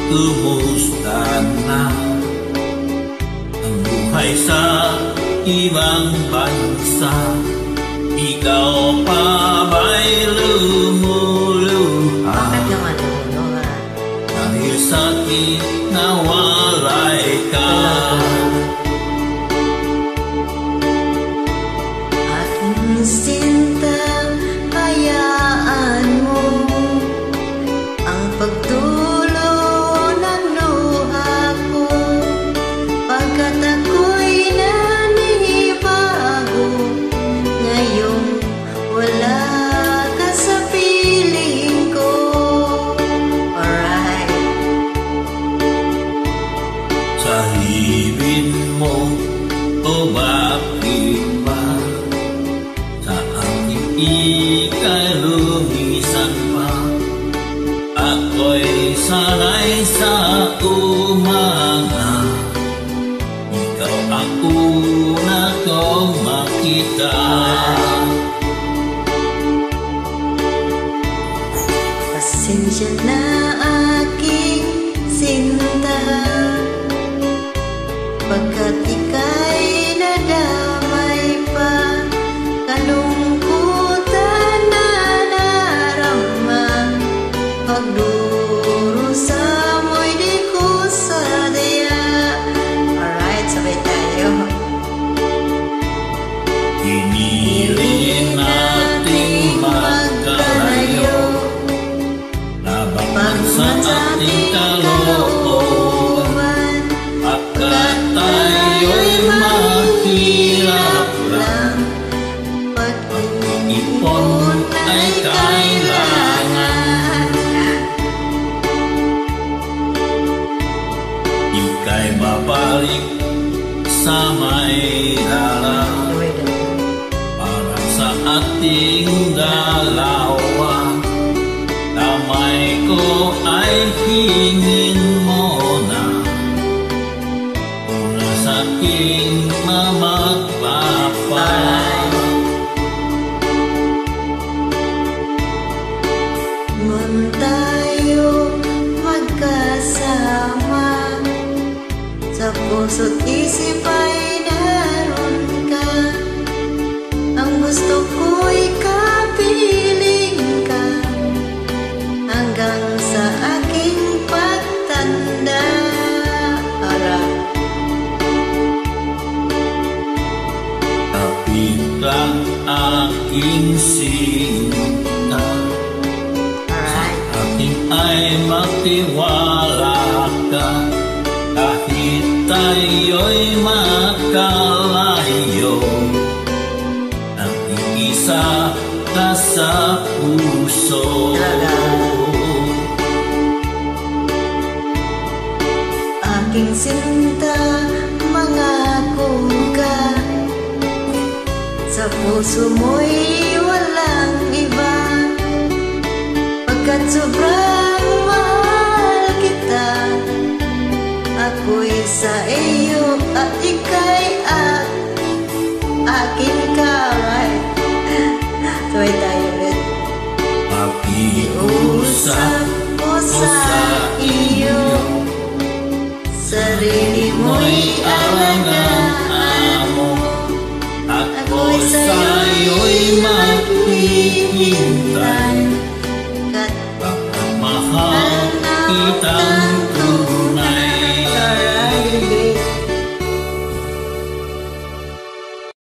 kumusta na ang buhay sa ibang bansa? Ikaw pa ba'y lumuluha? Bakit naman lumuluha? Dahil sakit nawalay ka. Aking sinta, hayaan mo ang pagtulo ng luha ko, pagkat ako'y nanibago. Ngayong wala ka sa piling ko. Alright. Sa hibin mo o bakit ba sa aking ika'y lumisan pa? Ako'y sanay sa umaga, ikaw ang una kong makita. Pasensya na aking sinta, pagkat ika'y nadamay pa. Kalungkutan na narama, pagdurusa mo'y di ko sadya. Alright, sabay tayo. Pinili nating magkalayo laban sa ating kalooban, pagkat tayo'y mahirap lang. Pag-ipon ay kailangan. Ika'y babalik sa may dala para sa ating dalawa. Damay ko ay hingin mo na, una sa aking mama't papa. Ngun tayo magkasama, sa puso't isip ay naroon ka. Ang gusto ko'y kapiling ka, hanggang sa aking pagtanda. Kapit lang aking sinta, aking ay magtiwala ka. Kahit tayo'y makalayo, nag-iisa ka sa puso. Aking sinta, mangako ka, sa puso mo'y walang iba. Pagkat sobrang mahal kita, ako'y sa iyo at ika'y akin ka. Right? Tuway tayo ulit. Pakiusap ko sa iyo, sarili mo'y alagaan mo. Ako sa'yo'y maghihintay, Kat bakit mahal kitang